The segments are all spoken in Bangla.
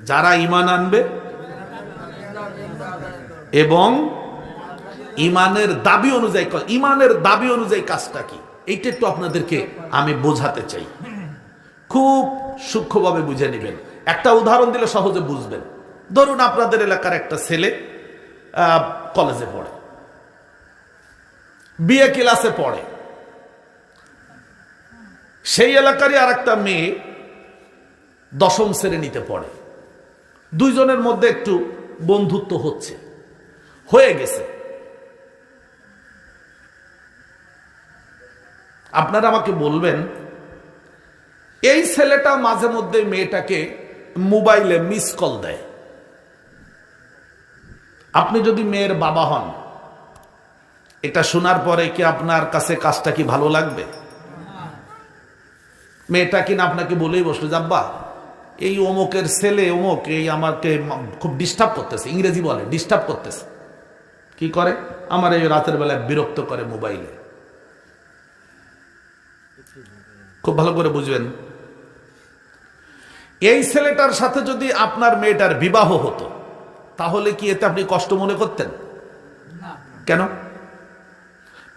যারা ঈমান আনবে এবং ঈমানের দাবি অনুযায়ী কাজটা কি, এইটা একটু আপনাদেরকে আমি বোঝাতে চাই, খুব সূক্ষ্মভাবে বুঝে নেবেন। একটা উদাহরণ দিলে সহজে বুঝবেন। ধরুন আপনাদের এলাকার একটা ছেলে কলেজে পড়ে, বিএ ক্লাসে পড়ে, সেই এলাকারই আর একটা মেয়ে 10ম শ্রেণীতে পড়ে। দুইজনের মধ্যে একটু বন্ধুত্ব হয়ে গেছে। আপনারা আমাকে বলবেন, এই ছেলেটা মাঝে মধ্যে মেয়েটাকে মোবাইলে মিস কল দেয়। আপনি যদি মেয়ের বাবা হন, এটা শোনার পরে কি আপনার কাছে কাজটা কি ভালো লাগবে? মেয়েটা কিনা আপনাকে বলেই বসলো, আব্বা এই অমুকের ছেলে অমুক এই আমাকে খুব ডিস্টার্ব করতেছে, ইংরেজি বলে ডিস্টার্ব করতেছে। কি করে? আমার এই রাতের বেলায় বিরক্ত করে মোবাইলে। খুব ভালো করে বুঝবেন, এই ছেলেটার সাথে যদি আপনার মেয়েটার বিবাহ হতো, তাহলে কি এতে আপনি কষ্ট মনে করতেন? কেন?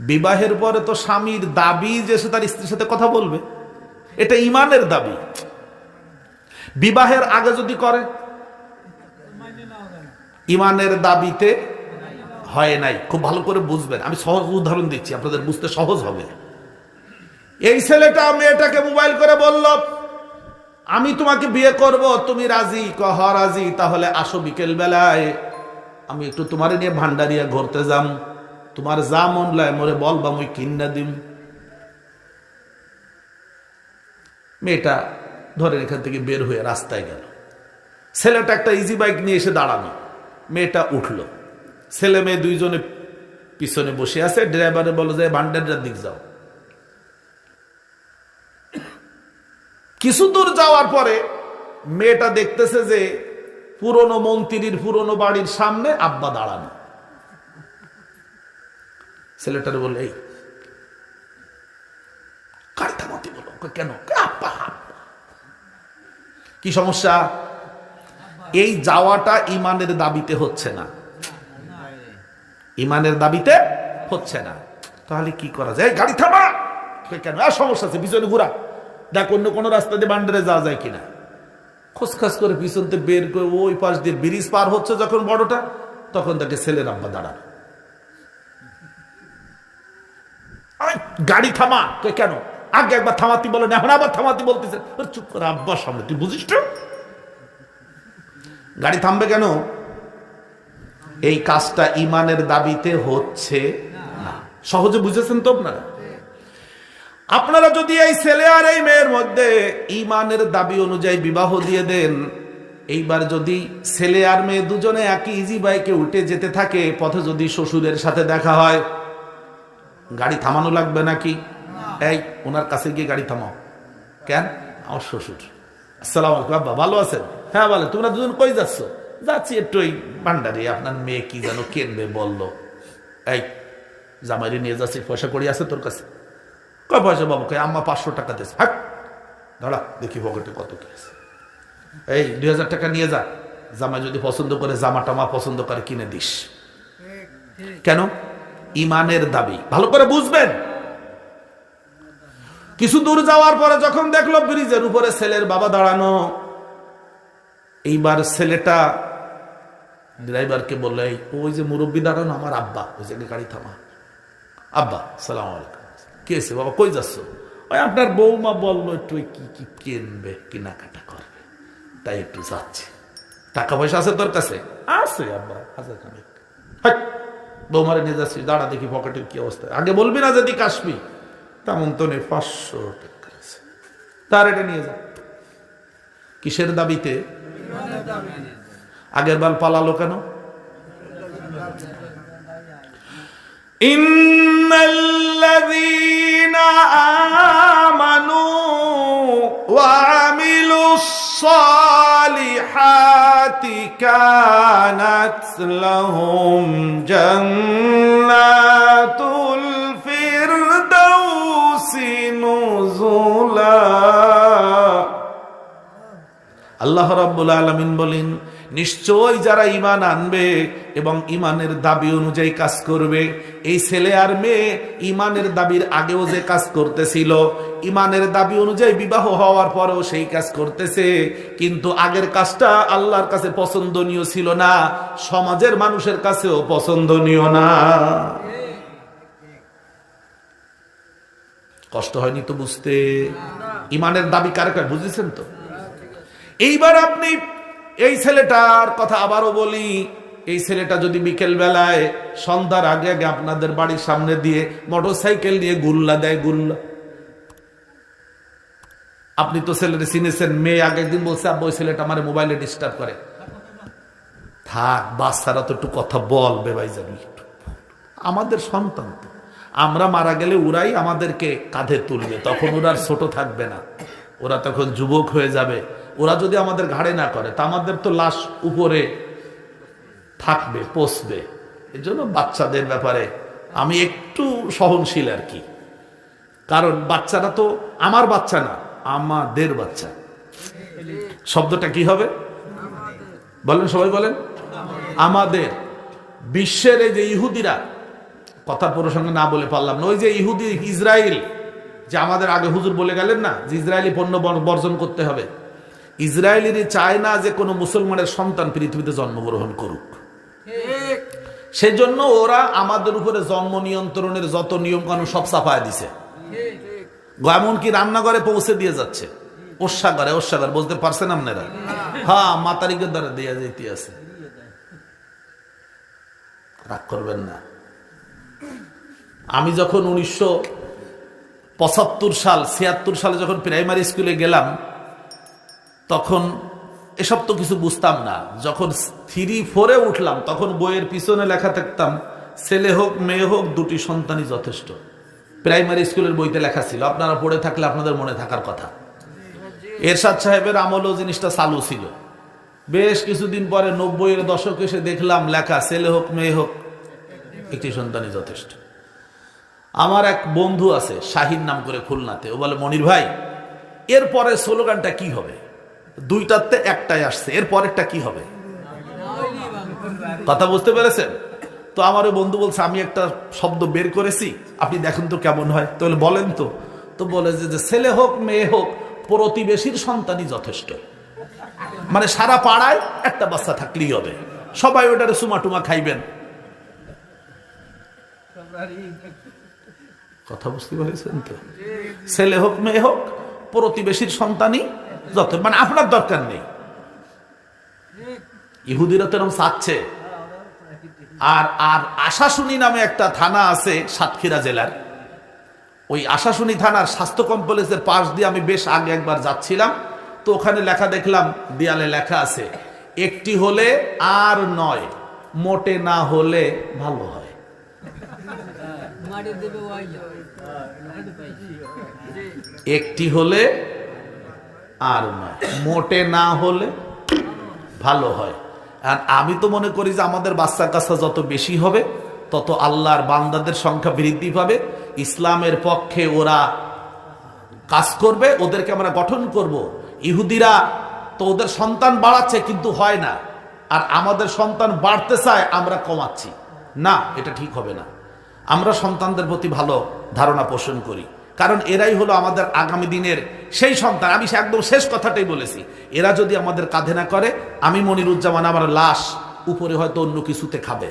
বিবাহের পরে তো স্বামীর দাবি যে সে তার স্ত্রীর সাথে কথা বলবে, এটা ঈমানের দাবি। বিবাহের আগে যদি করে, ঈমানের দাবিতে হয় নাই। খুব ভালো করে বুঝবেন, আমি সহজ উদাহরণ দিচ্ছি, আপনাদের বুঝতে সহজ হবে। এই ছেলেটা মেয়েটাকে মোবাইল করে বলল, আমি তোমাকে বিয়ে করব, তুমি রাজি? কহ রাজি, তাহলে আসো বিকেল বেলায়, আমি একটু তোমার নিয়ে ভান্ডারিয়া ঘুরতে যাম, তোমার যা মন লয় মরে বলবা, মুই কিন্না দিম। মেয়েটা ধরেন এখান থেকে বের হয়ে রাস্তায় গেল, ছেলেটা একটা ইজি বাইক নিয়ে এসে দাঁড়ানো, মেয়েটা উঠল, ছেলে মেয়ে দুইজনে পিছনে বসে আছে, ড্রাইভারে বলো যে ভান্ডারিয়ার দিক যাও। কিছু দূর যাওয়ার পরে মেয়েটা দেখতেছে যে পুরনো মন্ত্রীর পুরনো বাড়ির সামনে আব্বা দাঁড়ানো। ছেলেটারে বলে, এই গাড়ি থামাতে বলো। কেন? আব্বা। কি সমস্যা? এই যাওয়াটা ঈমানের দাবিতে হচ্ছে না, ঈমানের দাবিতে হচ্ছে না। তাহলে কি করা যায়? গাড়ি থামা। কেন? সমস্যা আছে, পিছনে ঘুরা, দেখ অন্য কোনো রাস্তা দিয়ে বান্ডারে যাওয়া যায় কিনা। খোঁজখাজ করে পিছনতে বের করে ওই পাশ দিয়ে ব্রিজ পার হচ্ছে যখন বড়টা, তখন তাকে ছেলের আব্বা দাঁড়ানো। গাড়ি থামা। কেন? আগে একবার থামাতি বলেন, এখন আবার থামাতি বলতেছে। চুপ করে, আব্বার সামনে তুই বুঝিস তো? গাড়ি থামবে কেন? এই কাজটা ঈমানের দাবিতে হচ্ছে না। সহজে বুঝেছেন তো আপনারা? আপনারা যদি এই ছেলে আর এই মেয়ের মধ্যে ঈমানের দাবি অনুযায়ী বিবাহ দিয়ে দেন, এইবার যদি ছেলে আর মেয়ে দুজনে একই ইজি বাইকে উঠে যেতে থাকে, পথে যদি শ্বশুরের সাথে দেখা হয়, গাড়ি থামানো লাগবে নাকি? এই ওনার কাছে গিয়ে গাড়ি থামাও। কেন? আমার শ্বশুর। আসসালামু আলাইকুম আব্বা, ভালো আছেন? হ্যাঁ ভালো। তোমরা দুজন কই যাচ্ছ? যাচ্ছি একটু ওই ভান্ডারে, আপনার মেয়ে কি যেন কিনবে বললো, এই জামাইরে নিয়ে যাচ্ছি, পয়সা কড়ি আছে তোর কাছে? কয় পয়সা বাবু? কয় আম্মা 500 টাকা দিয়েছে। হ্যাঁ দাঁড়া দেখি পকেটে কত কি আছে। এই 2000 টাকা নিয়ে যা, জামাই যদি পছন্দ করে, জামা টামা পছন্দ করে কিনে দিস। কেন? ঈমানের দাবি। ভালো করে বুঝবেন। কিছু দূর যাওয়ার পরে যখন দেখলো ব্রিজের উপরে ছেলের বাবা দাঁড়ানো, এইবার ছেলেটা ড্রাইভারকে বললো, ওই যে মুরব্বী দাঁড়ানো আমার আব্বা, ওই জায়গায় গাড়ি থামা। আব্বা সালাম আলাইকুম। কি হয়েছে বাবা, কই যাচ্ছ? ওই আপনার বৌমা বললো একটু কি কি কিনবে, কেনাকাটা করবে, তাই একটু যাচ্ছে। টাকা পয়সা আছে তোর কাছে? আছে আব্বা, 1000 টাকা। বৌমারে নিয়ে যাচ্ছি, দাঁড়া দেখি পকেটের কি অবস্থা। আগে বলবি না যদি কাশবি? তেমন তো নেই, 500 টাকা আছে, তার এটা নিয়ে যা। কিসের দাবিতে? আগের বার পালালো কেন? ইন্নাল্লাযীনা আমানু ওয়া আমিলুস সালিহাতি কানাত লাহুম জান্নাতুল ফিরদাউসি নুজুলা। আল্লাহ রাব্বুল আলামিন বলেন, নিশ্চয় যারা ঈমান আনবে এবং ঈমানের দাবি অনুযায়ী কাজ করবে। এই ছেলে আর মেয়ে ঈমানের দাবির আগেও যে কাজ করতেছিল, ঈমানের দাবি অনুযায়ী বিবাহ হওয়ার পরেও সেই কাজ করতেছে, কিন্তু আগের কাজটা আল্লাহর কাছে পছন্দনীয় ছিল না, সমাজের মানুষের কাছেও পছন্দনীয় না। কষ্ট হয়নি তো বুঝতে? ঈমানের দাবি কার কার বুঝেছেন তো? এইবার আপনি এই ছেলেটার কথা আবারও বলি, এই ছেলেটা যদি বিকেল বেলায় সন্ধ্যার আগে আগে আপনাদের বাড়ির সামনে দিয়ে মোটরসাইকেল নিয়ে গুল্লা দেয়, গুল্লা, আপনি তো ছেলেটা চিনেছেন, মেয়ে আগের দিন বলছে আব্বা ওই ছেলেটা আমার মোবাইলে ডিস্টার্ব করে। থাক, বাচ্চারা তো একটু কথা বলবে ভাই, যাবি আমাদের সন্তান তো, আমরা মারা গেলে ওরাই আমাদেরকে কাঁধে তুলবে, তখন ওরা আর ছোট থাকবে না, ওরা তখন যুবক হয়ে যাবে। ওরা যদি আমাদের ঘাড়ে না করে তা আমাদের তো লাশ উপরে থাকবে, পচবে। এই জন্য বাচ্চাদের ব্যাপারে আমি একটু সহনশীল আর কি, কারণ বাচ্চারা তো আমার বাচ্চা না, আমাদের বাচ্চা। শব্দটা কি হবে বলেন, সবাই বলেন আমাদের। বিশ্বের এই যে ইহুদিরা, কথা প্রসঙ্গে না বলে পারলাম না, ওই যে ইহুদি ইসরায়েল, যে আমাদের আগে হুজুর বলে গেলেন না যে ইসরায়েলি পণ্য বর্জন করতে হবে, ইসরায়েলি চায় না যে কোনো মুসলমানের সন্তান পৃথিবীতে জন্মগ্রহণ করুক। সেজন্য ওরা আমাদের উপরে জন্ম নিয়ন্ত্রণের যত নিয়ম কানুন সব চাপায় দিছে, এমনকি রান্নাঘরে পৌঁছে দিয়ে যাচ্ছে। ওষাগারে বলতে পারছেন আপনারা? হ্যাঁ, মাতারিকের দ্বারা দিয়ে যেতে আছে। রাগ করবেন না। আমি যখন 1975 সালে যখন প্রাইমারি স্কুলে গেলাম, তখন এসব তো কিছু বুঝতাম না। যখন 3-4-এ উঠলাম তখন বইয়ের পিছনে লেখা থাকতাম, ছেলে হোক মেয়ে হোক দুটি সন্তানই যথেষ্ট। প্রাইমারি স্কুলের বইতে লেখা ছিল, আপনারা পড়ে থাকলে আপনাদের মনে থাকার কথা। এরশাদ সাহেবের আমলেও জিনিসটা চালু ছিল। বেশ কিছুদিন পরে 90-এর দশকে এসে দেখলাম লেখা, ছেলে হোক মেয়ে হোক একটি সন্তানই যথেষ্ট। আমার এক বন্ধু আছে শাহিন নাম করে, খুলনাতে, ও বলে, মনির ভাই এরপরে স্লোগানটা কি হবে? দুইটাতে একটাই আসছে, এর পরেরটা কি হবে? কথা বুঝতে পেরেছেন তো? আমার ওই বন্ধু বলছে, আমি একটা শব্দ বের করেছি, আপনি দেখেন তো কেমন হয়। তো বলেন তো? তো বলে যে ছেলে হোক মেয়ে হোক প্রতিবেশীর সন্তানই যথেষ্ট। মানে সারা পাড়ায় একটা বাচ্চা থাকলেই হবে, সবাই ওটারে সুমা টুমা খাইবেন। কথা বুঝতে পেরেছেন তো? ছেলে হোক মেয়ে হোক প্রতিবেশীর সন্তানই যত, মানে আপনার দরকার নেই। ইহুদিরা তো এরকম চাচ্ছে। আর আর আশাশুনি নামে একটা থানা আছে সাতক্ষীরা জেলার, ওই আশাশুনি থানার স্বাস্থ্য কমপ্লেক্সের পাশ দিয়ে আমি বেশ আগে একবার যাচ্ছিলাম, তো ওখানে লেখা দেখলাম, দেয়ালে লেখা আছে, একটি হলে আর নয়, মোটে না হলে ভালো হয়। একটি হলে আর নয়, মোটে না হলে ভালো হয়। আর আমি তো মনে করি যে আমাদের বাচ্চা কাচ্চা যত বেশি হবে তত আল্লাহর বান্দাদের সংখ্যা বৃদ্ধি পাবে, ইসলামের পক্ষে ওরা কাজ করবে, ওদেরকে আমরা গঠন করব। ইহুদিরা তো ওদের সন্তান বাড়াচ্ছে কিন্তু হয় না, আর আমাদের সন্তান বাড়তে চায়, আমরা কমাচ্ছি না, এটা ঠিক হবে না। আমরা সন্তানদের প্রতি ভালো ধারণা পোষণ করি, কারণ এরাই হলো আমাদের আগামী দিনের সেই সন্তান। আমি একদম শেষ কথাটাই বলেছি, এরা যদি আমাদের কাঁধে না করে, আমি মনিরুজ্জামান আমার লাশ উপরে হয়তো অন্য কিছুতে খাবে।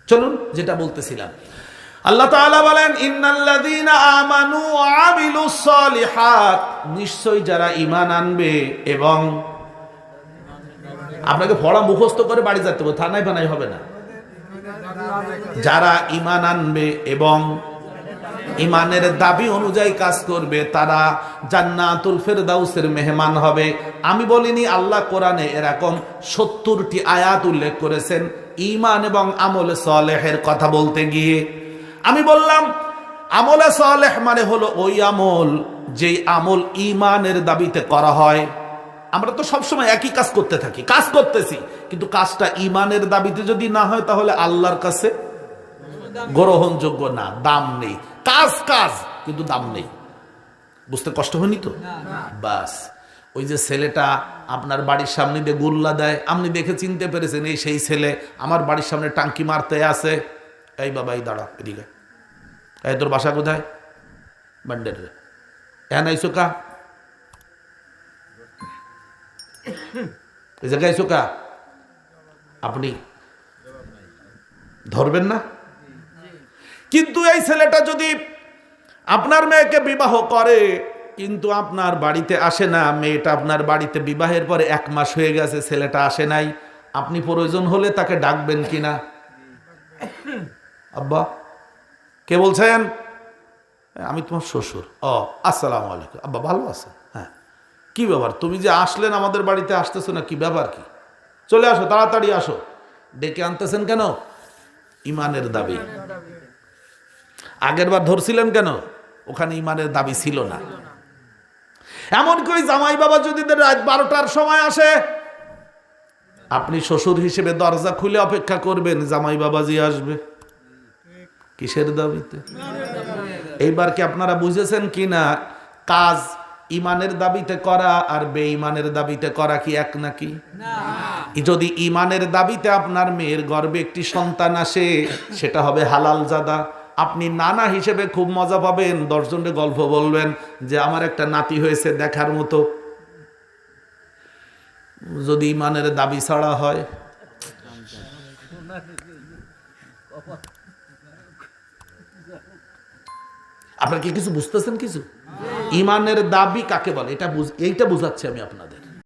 চলুন যেটা বলতেছিলাম, আল্লাহ তাআলা বলেন, ইন্নাল্লাযীনা আমানু ওয়া আমিলুস সালিহাত, নিশ্চয়ই যারা ঈমান আনবে এবং, আপনাকে পড়া মুখস্থ করে বাড়ি যেতে হবে, থানায় বানাই হবে না। যারা ঈমান আনবে এবং ঈমানের দাবি অনুযায়ী কাজ করবে, তারা জান্নাতুল ফেরদাউসের মেহমান হবে। আমি বলিনি, আল্লাহ কোরআনে এরকম 70টি আয়াত উল্লেখ করেছেন ঈমান এবং আমলে সালেহের কথা বলতে গিয়ে। আমি বললাম আমলে সালেহ মানে হলো ওই আমল যেই আমল ঈমানের দাবিতে করা হয়। আমরা তো সবসময় একই কাজ করতে থাকি, কাজ করতেছি, কিন্তু কাজটা ঈমানের দাবিতে যদি না হয় তাহলে আল্লাহর কাছে গ্রহণযোগ্য না, দাম নেই। কাজ কাজ কিন্তু দাম নেই। বুঝতে কষ্ট হয়নি তো? বাস ওই যে ছেলেটা আপনার বাড়ির সামনে দিয়ে গুল্লা দেয়, আপনি দেখে চিনতে পেরেছেন এই সেই ছেলে, আমার বাড়ির সামনে টাঙ্কি মারতে আছে। এই বাবা, এই দাঁড়া এদিকে, এই তোর বাসা কোথায়? বান্ডের রে, এখন আইসো কা? এই জায়গায় আইসো কা? আপনি ধরবেন না? কিন্তু এই ছেলেটা যদি আপনার মেয়েকে বিবাহ করে কিন্তু আপনার বাড়িতে আসে না, মেয়েটা আপনার বাড়িতে বিবাহের পরে 1 মাস হয়ে গেছে, ছেলেটা আসে নাই, আপনি প্রয়োজন হলে তাকে ডাকবেন কিনা? আব্বা, কে বলছেন? আমি তোমার শ্বশুর। ও, আসসালামু আলাইকুম। আব্বা ভালো আছেন? হ্যাঁ। কি ব্যাপার, তুমি যে আসলেন আমাদের বাড়িতে আসতেছো না, কি ব্যাপার কি? চলে আসো, তাড়াতাড়ি আসো। ডেকে আনতেছেন কেন? ইমানের দাবি। আগের বার ধরছিলেন কেন? ওখানে ইমানের দাবি ছিল না। এমন করে জামাই বাবা যদি রাত 12টার সময় আসে, আপনি শ্বশুর হিসেবে দরজা খুলে অপেক্ষা করবেন জামাই বাবাজি আসবে। কিসের দাবিতে? এইবার কি আপনারা বুঝেছেন কি না? কাজ ইমানের দাবিতে করা আর বেঈমানের দাবিতে করা কি এক নাকি? যদি ইমানের দাবিতে আপনার মেয়ের গর্ভে একটি সন্তান আসে, সেটা হবে হালাল জাদা, আপনি নানা হিসেবে খুব মজা পাবেন, 10 জনের গল্প বলবেন যে আমার একটা নাতি হয়েছে দেখার মতো। যদি ইমানের দাবি ছাড়া হয়, আপনার কি কিছু বুঝতেছেন? কিছু ইমানের দাবি কাকে বলে এইটা বুঝাচ্ছি আমি আপনাদের।